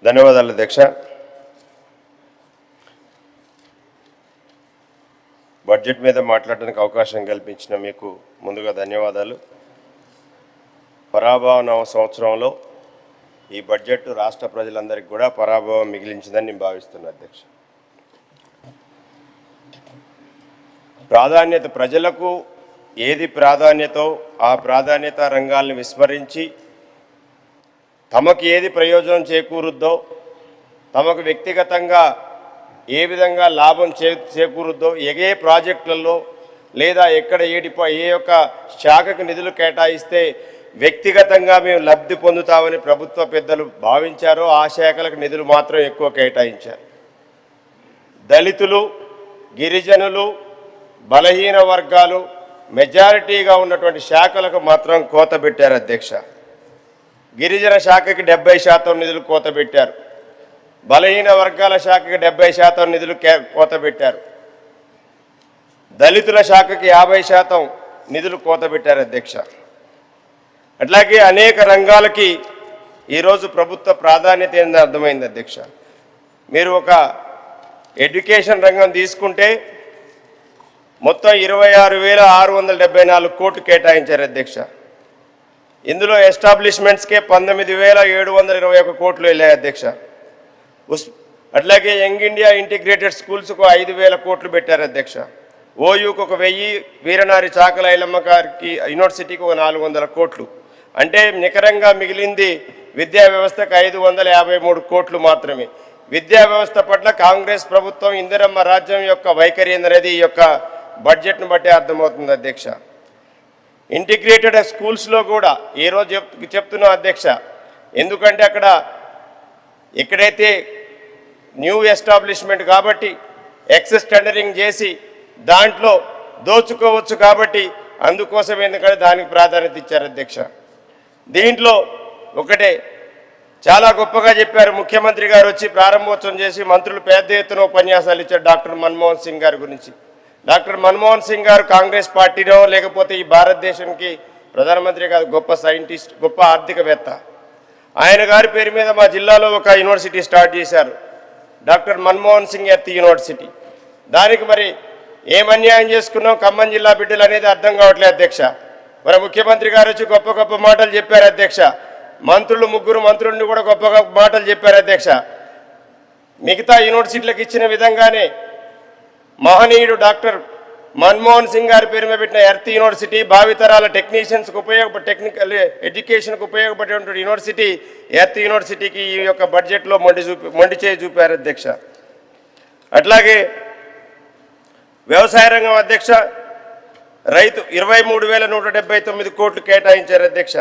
ధన్యవాదాలు అధ్యక్ష. బడ్జెట్ మీద మాట్లాడడానికి అవకాశం కల్పించిన మీకు ముందుగా ధన్యవాదాలు. పరాభవ నవ సంవత్సరంలో ఈ బడ్జెట్ రాష్ట్ర ప్రజలందరికీ కూడా పరాభవం మిగిలించిందని నేను భావిస్తున్నాను అధ్యక్ష. ప్రాధాన్యత ప్రజలకు ఏది ప్రాధాన్యతో ఆ ప్రాధాన్యత రంగాల్ని విస్మరించి తమకు ఏది ప్రయోజనం చేకూరుద్దో, తమకు వ్యక్తిగతంగా ఏ విధంగా లాభం చేకూరుద్దో, ఏ ప్రాజెక్టులలో లేదా ఎక్కడ ఏ యొక్క శాఖకు నిధులు కేటాయిస్తే వ్యక్తిగతంగా మేము లబ్ధి పొందుతామని ప్రభుత్వ పెద్దలు భావించారో ఆ శాఖలకు నిధులు మాత్రం ఎక్కువ కేటాయించారు. దళితులు, గిరిజనులు, బలహీన వర్గాలు మెజారిటీగా ఉన్నటువంటి శాఖలకు మాత్రం కోత పెట్టారు అధ్యక్ష. గిరిజన శాఖకి 70% నిధులు కోత పెట్టారు. బలహీన వర్గాల శాఖకి 70% నిధులు కోత పెట్టారు. దళితుల శాఖకి 50% నిధులు కోత పెట్టారు అధ్యక్ష. అట్లాగే అనేక రంగాలకి ఈరోజు ప్రభుత్వ ప్రాధాన్యత ఏందని అర్థమైంది అధ్యక్ష. మీరు ఒక ఎడ్యుకేషన్ రంగం తీసుకుంటే మొత్తం 26,674 కోట్లు కేటాయించారు అధ్యక్ష. ఇందులో ఎస్టాబ్లిష్మెంట్స్కే 19,721 కోట్లు వెళ్ళాయి అధ్యక్ష. అట్లాగే యంగ్ ఇండియా ఇంటిగ్రేటెడ్ స్కూల్స్కు 5,000 కోట్లు పెట్టారు అధ్యక్ష. ఓయూకు 1,000, వీరనారి చాకల ఐలమ్మ గారికి యూనివర్సిటీకి 400 కోట్లు. అంటే నికరంగా మిగిలింది విద్యా వ్యవస్థకు 553 కోట్లు మాత్రమే. విద్యా వ్యవస్థ పట్ల కాంగ్రెస్ ప్రభుత్వం ఇందిరమ్మ రాజ్యం యొక్క వైఖరి అనేది ఈ యొక్క బడ్జెట్ను బట్టి అర్థమవుతుంది అధ్యక్ష. ఇంటిగ్రేటెడ్ స్కూల్స్లో కూడా ఈరోజు చెప్తున్నాం అధ్యక్ష. ఎందుకంటే ఎక్కడైతే న్యూ ఎస్టాబ్లిష్మెంట్ కాబట్టి ఎక్సెస్ టెండరింగ్ చేసి దాంట్లో దోచుకోవచ్చు కాబట్టి అందుకోసం ఎందుకంటే దానికి ప్రాధాన్యత ఇచ్చారు అధ్యక్ష. దీంట్లో ఒకటే చాలా గొప్పగా చెప్పారు ముఖ్యమంత్రి గారు వచ్చి ప్రారంభోత్సవం చేసి మంత్రులు పెద్ద ఎత్తున ఉపన్యాసాలు ఇచ్చారు డాక్టర్ మన్మోహన్ సింగ్ గారి గురించి. డాక్టర్ మన్మోహన్ సింగ్ గారు కాంగ్రెస్ పార్టీలో లేకపోతే ఈ భారతదేశానికి ప్రధానమంత్రి కాదు, గొప్ప సైంటిస్ట్, గొప్ప ఆర్థికవేత్త. ఆయన గారి పేరు మీద మా జిల్లాలో ఒక యూనివర్సిటీ స్టార్ట్ చేశారు, doctor Manmohan Singh earth university. దానికి మరి ఏం అన్యాయం చేసుకున్నాం ఖమ్మం జిల్లా బిడ్డలు అనేది అర్థం కావట్లేదు అధ్యక్ష. మరి ముఖ్యమంత్రి గారు వచ్చి గొప్ప గొప్ప మాటలు చెప్పారు అధ్యక్ష. ముగ్గురు మంత్రులను కూడా గొప్ప గొప్ప మాటలు చెప్పారు అధ్యక్ష. మిగతా యూనివర్సిటీలకు ఇచ్చిన విధంగానే మహనీయుడు డాక్టర్ మన్మోహన్ సింగ్ గారి పేరు మీద పెట్టిన ఎర్త్ యూనివర్సిటీ భావితరాల టెక్నీషియన్స్కి టెక్నికల్ ఎడ్యుకేషన్కి ఉపయోగపడేటువంటి యూనివర్సిటీ ఎర్త్ యూనివర్సిటీకి ఈ యొక్క బడ్జెట్లో మొండి చేయి చూపారు అధ్యక్ష. అట్లాగే వ్యవసాయ రంగం అధ్యక్ష, రైతు 23,179 కోట్లు కేటాయించారు అధ్యక్ష.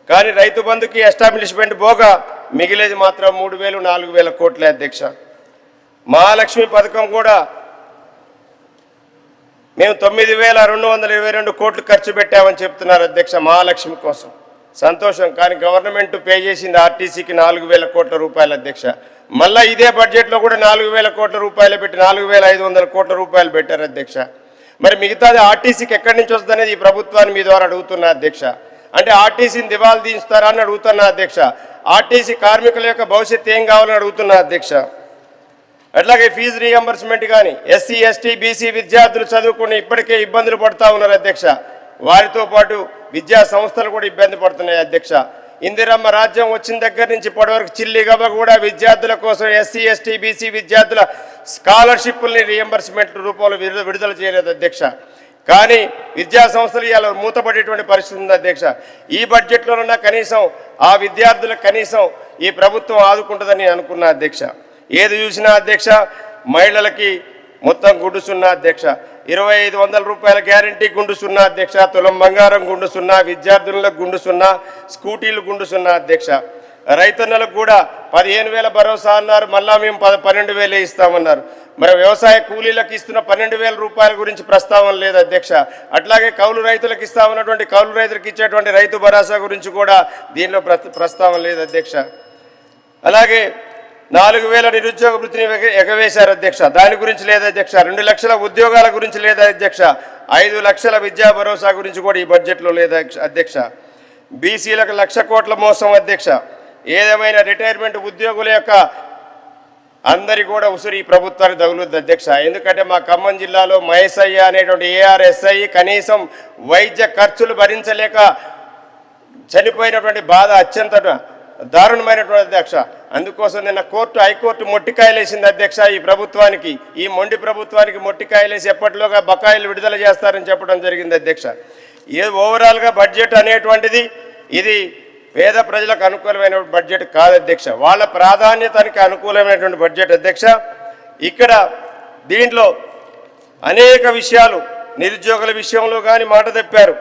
కానీ రైతు బంధుకి ఎస్టాబ్లిష్మెంట్ పోగా మిగిలేది మాత్రం 3,000, 4,000 కోట్లే అధ్యక్ష. మహాలక్ష్మి పథకం కూడా మేము 9,222 కోట్లు ఖర్చు పెట్టామని చెప్తున్నారు అధ్యక్ష మహాలక్ష్మి కోసం. సంతోషం. కానీ గవర్నమెంట్ పే చేసింది ఆర్టీసీకి 4,000 కోట్ల రూపాయలు అధ్యక్ష. మళ్ళీ ఇదే బడ్జెట్లో కూడా 4,000 కోట్ల రూపాయలు పెట్టి 4,500 కోట్ల రూపాయలు పెట్టారు అధ్యక్ష. మరి మిగతాది ఆర్టీసీకి ఎక్కడి నుంచి వస్తుంది అనేది ఈ ప్రభుత్వాన్ని మీ ద్వారా అడుగుతున్నా అధ్యక్ష. అంటే ఆర్టీసీని దివాళా తీస్తారా అని అడుగుతున్నా అధ్యక్ష. ఆర్టీసీ కార్మికుల యొక్క భవిష్యత్తు ఏం కావాలని అడుగుతున్నా అధ్యక్ష. అట్లాగే ఫీజు రీఎంబర్స్మెంట్ కానీ ఎస్సీ, ఎస్టీ, బీసీ విద్యార్థులు చదువుకుని ఇప్పటికే ఇబ్బందులు పడుతూ ఉన్నారు అధ్యక్ష. వారితో పాటు విద్యా సంస్థలు కూడా ఇబ్బంది పడుతున్నాయి అధ్యక్ష. ఇందిరమ్మ రాజ్యం వచ్చిన దగ్గర నుంచి ఇప్పటివరకు చిల్లిగవ్వ కూడా విద్యార్థుల కోసం ఎస్సీ, ఎస్టీ, బీసీ విద్యార్థుల స్కాలర్షిప్ని రీఎంబర్స్మెంట్ రూపంలో విడుదల చేయలేదు అధ్యక్ష. కానీ విద్యా సంస్థలు ఇలా మూతపడేటువంటి పరిస్థితి ఉంది అధ్యక్ష. ఈ బడ్జెట్లోనన్నా కనీసం ఆ విద్యార్థులకు కనీసం ఈ ప్రభుత్వం ఆదుకుంటుందని అనుకున్నా అధ్యక్ష. ఏది చూసినా అధ్యక్ష మహిళలకి మొత్తం గుండు సున్నా అధ్యక్ష. 2,500 రూపాయల గ్యారంటీ గుండు సున్నా అధ్యక్ష. తులం బంగారం గుండు సున్నా, విద్యార్థులకు గుండు సున్నా, స్కూటీలు గుండు సున్నా అధ్యక్ష. రైతన్నలకు కూడా 15,000 భరోసా అన్నారు, మళ్ళా మేము 12,000 ఇస్తామన్నారు. మరి వ్యవసాయ కూలీలకు ఇస్తున్న 12,000 రూపాయల గురించి ప్రస్తావన లేదు అధ్యక్ష. అట్లాగే కౌలు రైతులకు ఇస్తామన్నటువంటి కౌలు రైతులకు ఇచ్చేటువంటి రైతు భరోసా గురించి కూడా దీనిలో ప్రస్తావన లేదు అధ్యక్ష. అలాగే 4,000 నిరుద్యోగ వృత్తిని ఎగవేశారు అధ్యక్ష, దాని గురించి లేదు అధ్యక్ష. 2 లక్షల ఉద్యోగాల గురించి లేదా అధ్యక్ష. 5 లక్షల విద్యా భరోసా గురించి కూడా ఈ బడ్జెట్లో లేదా అధ్యక్ష. బీసీలకు 1,00,000 కోట్ల మోసం అధ్యక్ష. ఏదేమైనా రిటైర్మెంట్ ఉద్యోగుల యొక్క అందరి కూడా ఉసురు ఈ ప్రభుత్వానికి తగులుద్ది అధ్యక్ష. ఎందుకంటే మా ఖమ్మం జిల్లాలో మహేశయ్య అనేటువంటి ఏఆర్ఎస్ఐ కనీసం వైద్య ఖర్చులు భరించలేక చనిపోయినటువంటి బాధ అత్యంత దారుణమైనటువంటి అధ్యక్ష. అందుకోసం నిన్న హైకోర్టు మొట్టికాయలేసింది అధ్యక్ష. ఈ ప్రభుత్వానికి, ఈ మొండి ప్రభుత్వానికి మొట్టికాయలేసి ఎప్పటిలోగా బకాయిలు విడుదల చేస్తారని చెప్పడం జరిగింది అధ్యక్ష. ఓవరాల్గా బడ్జెట్ అనేటువంటిది ఇది పేద ప్రజలకు అనుకూలమైన బడ్జెట్ కాదు అధ్యక్ష. వాళ్ళ ప్రాధాన్యతకి అనుకూలమైనటువంటి బడ్జెట్ అధ్యక్ష. ఇక్కడ దీంట్లో అనేక విషయాలు నిరుద్యోగుల విషయంలో కానీ మాట తప్పారు,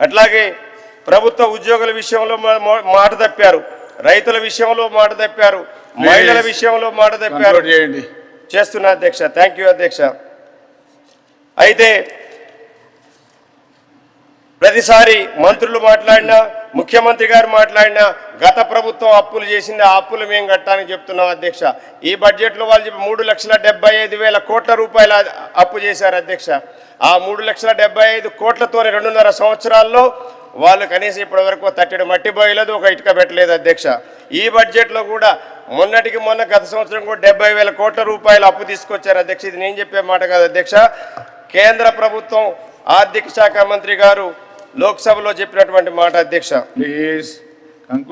అట్లాగే ప్రభుత్వ ఉద్యోగుల విషయంలో మాట తప్పారు, రైతుల విషయంలో మాట తప్పారు, మహిళల విషయంలో మాట తప్పారు. చేస్తున్నా అధ్యక్ష. థ్యాంక్ యూ అధ్యక్ష. అయితే ప్రతిసారి మంత్రులు మాట్లాడినా, ముఖ్యమంత్రి గారు మాట్లాడినా గత ప్రభుత్వం అప్పులు చేసింది, ఆ అప్పులు మేము కట్టాలని చెప్తున్నాం అధ్యక్ష. ఈ బడ్జెట్లో వాళ్ళు 3,75,000 కోట్ల రూపాయల అప్పు చేశారు అధ్యక్ష. ఆ 3,75,000 కోట్లతో 2.5 సంవత్సరాల్లో వాళ్ళు కనీసం ఇప్పటి వరకు తట్టెడు మట్టి పోయలేదు, ఒక ఇటుక పెట్టలేదు అధ్యక్ష. ఈ బడ్జెట్లో కూడా మొన్నటికి మొన్న గత సంవత్సరం కూడా 70,000 కోట్ల రూపాయలు అప్పు తీసుకొచ్చారు అధ్యక్ష. ఇది నేను చెప్పే మాట కాదు అధ్యక్ష. కేంద్ర ప్రభుత్వం ఆర్థిక శాఖ మంత్రి గారు లోక్సభలో చెప్పినటువంటి మాట అధ్యక్ష.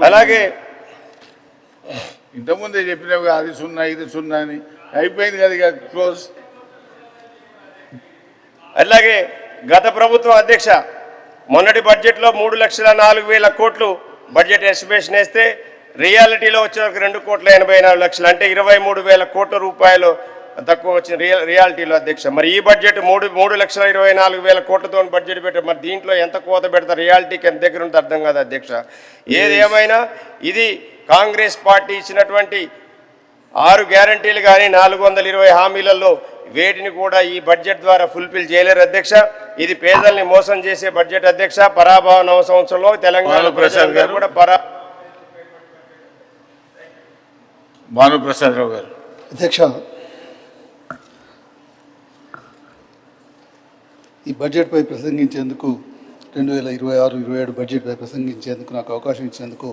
అలాగే ఇంతకుముందే చెప్పినవి అది 0 ఇది 0 అని అయిపోయింది కదా, ఇక క్లోజ్. అలాగే గత ప్రభుత్వం అధ్యక్ష మొన్నటి బడ్జెట్లో 3,04,000 కోట్లు బడ్జెట్ ఎస్టిమేషన్ వేస్తే రియాలిటీలో వచ్చేవరకు 2,84,00,000 అంటే 23,000 కోట్ల రూపాయలు తక్కువ వచ్చిన రియాలిటీలో అధ్యక్ష. మరి ఈ బడ్జెట్ 3,24,000 కోట్లతో బడ్జెట్ పెట్టారు. మరి దీంట్లో ఎంత కోత పెడతారు, రియాలిటీకి ఎంత దగ్గర ఉంటే అర్థం కాదు అధ్యక్ష. ఏది ఏమైనా ఇది కాంగ్రెస్ పార్టీ ఇచ్చినటువంటి 6 గ్యారంటీలు కానీ 420 హామీలలో వేటిని కూడా ఈ బడ్జెట్ ద్వారా ఫుల్ఫిల్ చేయలేరు అధ్యక్ష. ఇది పేదల్ని మోసం చేసే బడ్జెట్ అధ్యక్ష. పరాభవ నవ సంవత్సరంలో తెలంగాణ ప్రజలు కూడా భానుప్రసాదరావు గారు. అధ్యక్ష, ఈ బడ్జెట్పై ప్రసంగించేందుకు 2026-27 బడ్జెట్పై ప్రసంగించేందుకు నాకు అవకాశం ఇచ్చినందుకు